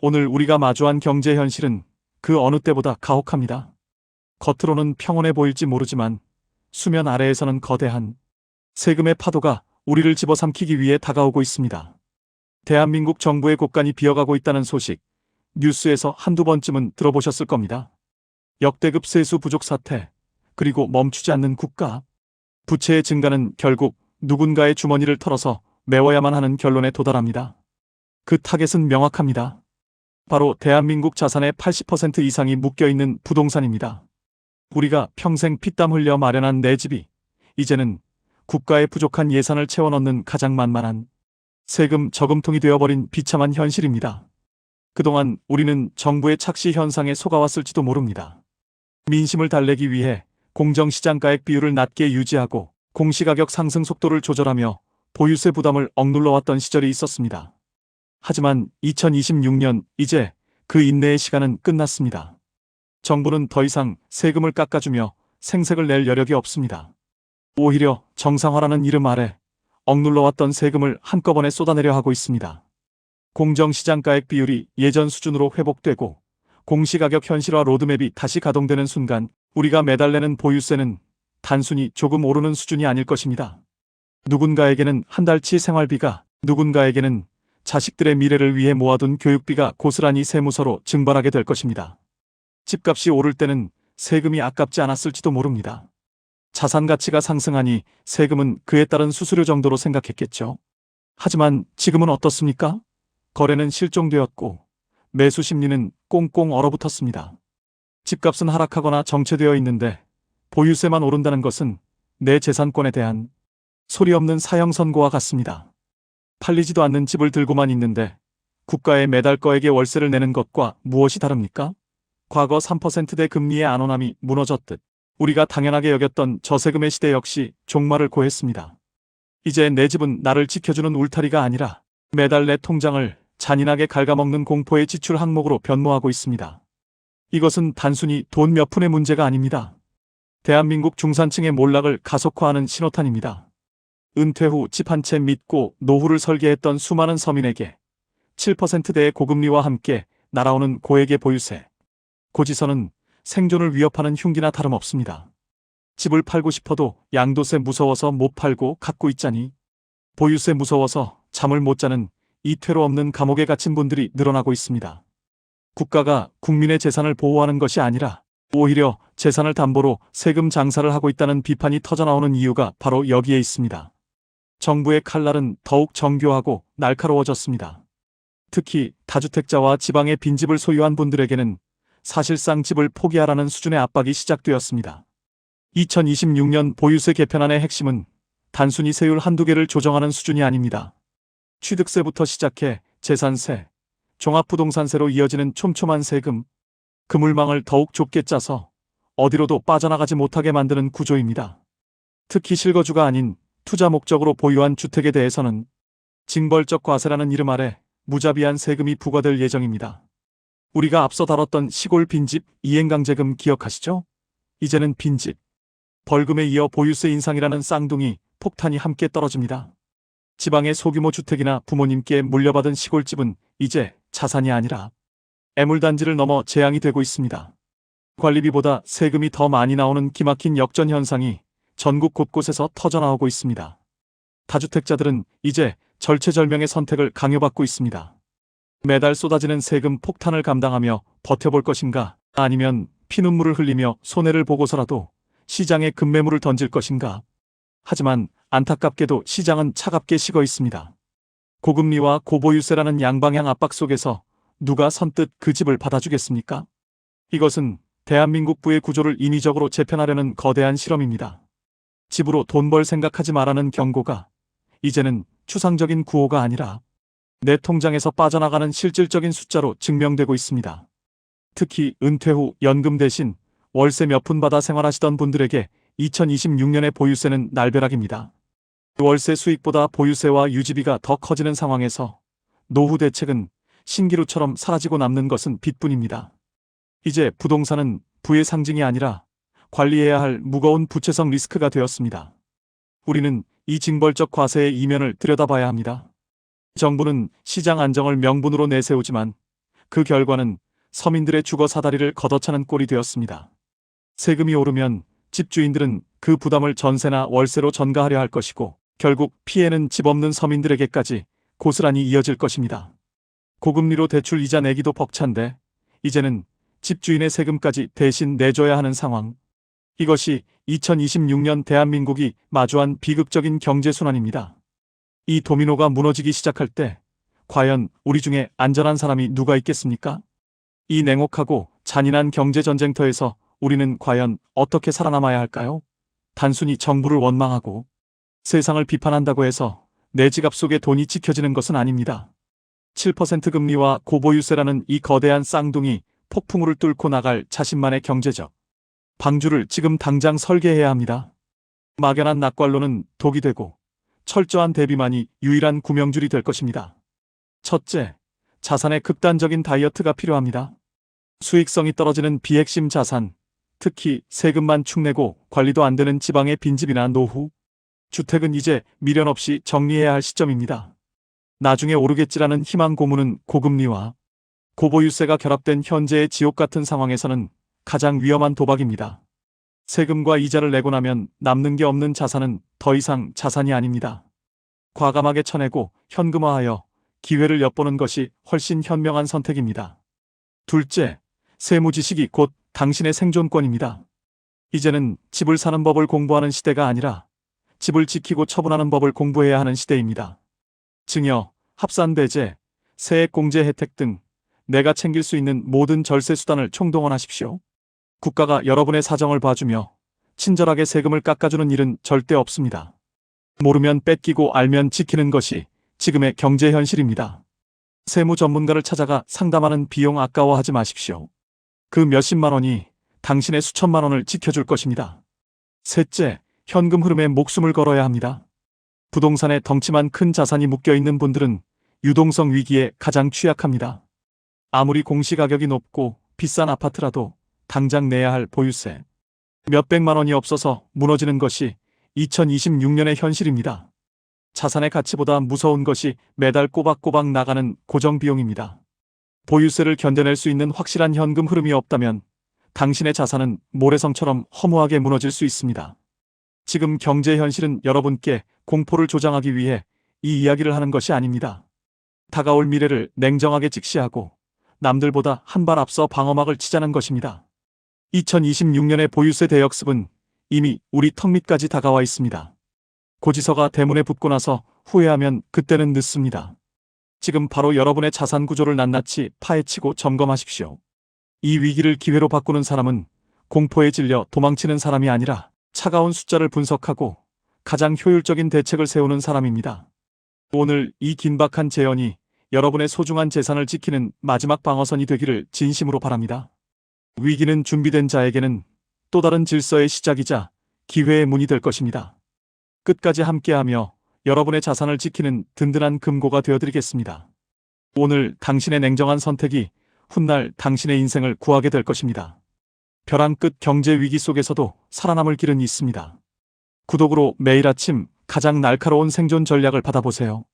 오늘 우리가 마주한 경제 현실은 그 어느 때보다 가혹합니다. 겉으로는 평온해 보일지 모르지만 수면 아래에서는 거대한 세금의 파도가 우리를 집어삼키기 위해 다가오고 있습니다. 대한민국 정부의 곳간이 비어가고 있다는 소식, 뉴스에서 한두 번쯤은 들어보셨을 겁니다. 역대급 세수 부족 사태, 그리고 멈추지 않는 국가 부채의 증가는 결국 누군가의 주머니를 털어서 메워야만 하는 결론에 도달합니다. 그 타겟은 명확합니다. 바로 대한민국 자산의 80% 이상이 묶여있는 부동산입니다. 우리가 평생 피땀 흘려 마련한 내 집이 이제는 국가의 부족한 예산을 채워넣는 가장 만만한 세금 저금통이 되어버린 비참한 현실입니다. 그동안 우리는 정부의 착시 현상에 속아왔을지도 모릅니다. 민심을 달래기 위해 공정시장가액 비율을 낮게 유지하고 공시가격 상승 속도를 조절하며 보유세 부담을 억눌러왔던 시절이 있었습니다. 하지만 2026년 이제 그 인내의 시간은 끝났습니다. 정부는 더 이상 세금을 깎아주며 생색을 낼 여력이 없습니다. 오히려 정상화라는 이름 아래 억눌러왔던 세금을 한꺼번에 쏟아내려 하고 있습니다. 공정시장가액 비율이 예전 수준으로 회복되고 공시가격 현실화 로드맵이 다시 가동되는 순간 우리가 매달 내는 보유세는 단순히 조금 오르는 수준이 아닐 것입니다. 누군가에게는 한 달치 생활비가, 누군가에게는 자식들의 미래를 위해 모아둔 교육비가 고스란히 세무서로 증발하게 될 것입니다. 집값이 오를 때는 세금이 아깝지 않았을지도 모릅니다. 자산 가치가 상승하니 세금은 그에 따른 수수료 정도로 생각했겠죠. 하지만 지금은 어떻습니까? 거래는 실종되었고 매수 심리는 꽁꽁 얼어붙었습니다. 집값은 하락하거나 정체되어 있는데 보유세만 오른다는 것은 내 재산권에 대한 소리 없는 사형 선고와 같습니다. 팔리지도 않는 집을 들고만 있는데 국가에 매달 거액의 월세를 내는 것과 무엇이 다릅니까? 과거 3%대 금리의 안온함이 무너졌듯 우리가 당연하게 여겼던 저세금의 시대 역시 종말을 고했습니다. 이제 내 집은 나를 지켜주는 울타리가 아니라 매달 내 통장을 잔인하게 갉아먹는 공포의 지출 항목으로 변모하고 있습니다. 이것은 단순히 돈 몇 푼의 문제가 아닙니다. 대한민국 중산층의 몰락을 가속화하는 신호탄입니다. 은퇴 후 집 한 채 믿고 노후를 설계했던 수많은 서민에게 7%대의 고금리와 함께 날아오는 고액의 보유세, 고지서는 생존을 위협하는 흉기나 다름없습니다. 집을 팔고 싶어도 양도세 무서워서 못 팔고 갖고 있자니 보유세 무서워서 잠을 못 자는 이 퇴로 없는 감옥에 갇힌 분들이 늘어나고 있습니다. 국가가 국민의 재산을 보호하는 것이 아니라 오히려 재산을 담보로 세금 장사를 하고 있다는 비판이 터져나오는 이유가 바로 여기에 있습니다. 정부의 칼날은 더욱 정교하고 날카로워졌습니다. 특히 다주택자와 지방의 빈집을 소유한 분들에게는 사실상 집을 포기하라는 수준의 압박이 시작되었습니다. 2026년 보유세 개편안의 핵심은 단순히 세율 한두 개를 조정하는 수준이 아닙니다. 취득세부터 시작해 재산세, 종합부동산세로 이어지는 촘촘한 세금, 그물망을 더욱 좁게 짜서 어디로도 빠져나가지 못하게 만드는 구조입니다. 특히 실거주가 아닌 투자 목적으로 보유한 주택에 대해서는 징벌적 과세라는 이름 아래 무자비한 세금이 부과될 예정입니다. 우리가 앞서 다뤘던 시골 빈집 이행강제금 기억하시죠? 이제는 빈집, 벌금에 이어 보유세 인상이라는 쌍둥이 폭탄이 함께 떨어집니다. 지방의 소규모 주택이나 부모님께 물려받은 시골집은 이제 자산이 아니라 애물단지를 넘어 재앙이 되고 있습니다. 관리비보다 세금이 더 많이 나오는 기막힌 역전 현상이 전국 곳곳에서 터져나오고 있습니다. 다주택자들은 이제 절체절명의 선택을 강요받고 있습니다. 매달 쏟아지는 세금 폭탄을 감당하며 버텨볼 것인가, 아니면 피눈물을 흘리며 손해를 보고서라도 시장에 급매물을 던질 것인가. 하지만 안타깝게도 시장은 차갑게 식어 있습니다. 고금리와 고보유세라는 양방향 압박 속에서 누가 선뜻 그 집을 받아주겠습니까? 이것은 대한민국부의 구조를 인위적으로 재편하려는 거대한 실험입니다. 집으로 돈 벌 생각하지 마라는 경고가 이제는 추상적인 구호가 아니라 내 통장에서 빠져나가는 실질적인 숫자로 증명되고 있습니다. 특히 은퇴 후 연금 대신 월세 몇 푼 받아 생활하시던 분들에게 2026년의 보유세는 날벼락입니다. 월세 수익보다 보유세와 유지비가 더 커지는 상황에서 노후 대책은 신기루처럼 사라지고 남는 것은 빚뿐입니다. 이제 부동산은 부의 상징이 아니라 관리해야 할 무거운 부채성 리스크가 되었습니다. 우리는 이 징벌적 과세의 이면을 들여다봐야 합니다. 정부는 시장 안정을 명분으로 내세우지만 그 결과는 서민들의 주거 사다리를 걷어차는 꼴이 되었습니다. 세금이 오르면 집주인들은 그 부담을 전세나 월세로 전가하려 할 것이고 결국 피해는 집 없는 서민들에게까지 고스란히 이어질 것입니다. 고금리로 대출 이자 내기도 벅찬데 이제는 집주인의 세금까지 대신 내줘야 하는 상황. 이것이 2026년 대한민국이 마주한 비극적인 경제순환입니다. 이 도미노가 무너지기 시작할 때 과연 우리 중에 안전한 사람이 누가 있겠습니까? 이 냉혹하고 잔인한 경제전쟁터에서 우리는 과연 어떻게 살아남아야 할까요? 단순히 정부를 원망하고 세상을 비판한다고 해서 내 지갑 속에 돈이 지켜지는 것은 아닙니다. 7% 금리와 고보유세라는 이 거대한 쌍둥이 폭풍우를 뚫고 나갈 자신만의 경제적 방주를 지금 당장 설계해야 합니다. 막연한 낙관론은 독이 되고 철저한 대비만이 유일한 구명줄이 될 것입니다. 첫째, 자산의 극단적인 다이어트가 필요합니다. 수익성이 떨어지는 비핵심 자산, 특히 세금만 축내고 관리도 안 되는 지방의 빈집이나 노후, 주택은 이제 미련 없이 정리해야 할 시점입니다. 나중에 오르겠지라는 희망 고문은 고금리와 고보유세가 결합된 현재의 지옥 같은 상황에서는 가장 위험한 도박입니다. 세금과 이자를 내고 나면 남는 게 없는 자산은 더 이상 자산이 아닙니다. 과감하게 쳐내고 현금화하여 기회를 엿보는 것이 훨씬 현명한 선택입니다. 둘째, 세무 지식이 곧 당신의 생존권입니다. 이제는 집을 사는 법을 공부하는 시대가 아니라 집을 지키고 처분하는 법을 공부해야 하는 시대입니다. 증여, 합산배제, 세액공제 혜택 등 내가 챙길 수 있는 모든 절세 수단을 총동원하십시오. 국가가 여러분의 사정을 봐주며 친절하게 세금을 깎아주는 일은 절대 없습니다. 모르면 뺏기고 알면 지키는 것이 지금의 경제 현실입니다. 세무 전문가를 찾아가 상담하는 비용 아까워하지 마십시오. 그 몇십만 원이 당신의 수천만 원을 지켜줄 것입니다. 셋째, 현금 흐름에 목숨을 걸어야 합니다. 부동산에 덩치만 큰 자산이 묶여있는 분들은 유동성 위기에 가장 취약합니다. 아무리 공시가격이 높고 비싼 아파트라도 당장 내야 할 보유세, 몇백만 원이 없어서 무너지는 것이 2026년의 현실입니다. 자산의 가치보다 무서운 것이 매달 꼬박꼬박 나가는 고정비용입니다. 보유세를 견뎌낼 수 있는 확실한 현금 흐름이 없다면 당신의 자산은 모래성처럼 허무하게 무너질 수 있습니다. 지금 경제 현실은 여러분께 공포를 조장하기 위해 이 이야기를 하는 것이 아닙니다. 다가올 미래를 냉정하게 직시하고 남들보다 한 발 앞서 방어막을 치자는 것입니다. 2026년의 보유세 대역습은 이미 우리 턱 밑까지 다가와 있습니다. 고지서가 대문에 붙고 나서 후회하면 그때는 늦습니다. 지금 바로 여러분의 자산 구조를 낱낱이 파헤치고 점검하십시오. 이 위기를 기회로 바꾸는 사람은 공포에 질려 도망치는 사람이 아니라 차가운 숫자를 분석하고 가장 효율적인 대책을 세우는 사람입니다. 오늘 이 긴박한 재연이 여러분의 소중한 재산을 지키는 마지막 방어선이 되기를 진심으로 바랍니다. 위기는 준비된 자에게는 또 다른 질서의 시작이자 기회의 문이 될 것입니다. 끝까지 함께하며 여러분의 자산을 지키는 든든한 금고가 되어드리겠습니다. 오늘 당신의 냉정한 선택이 훗날 당신의 인생을 구하게 될 것입니다. 벼랑 끝 경제 위기 속에서도 살아남을 길은 있습니다. 구독으로 매일 아침 가장 날카로운 생존 전략을 받아보세요.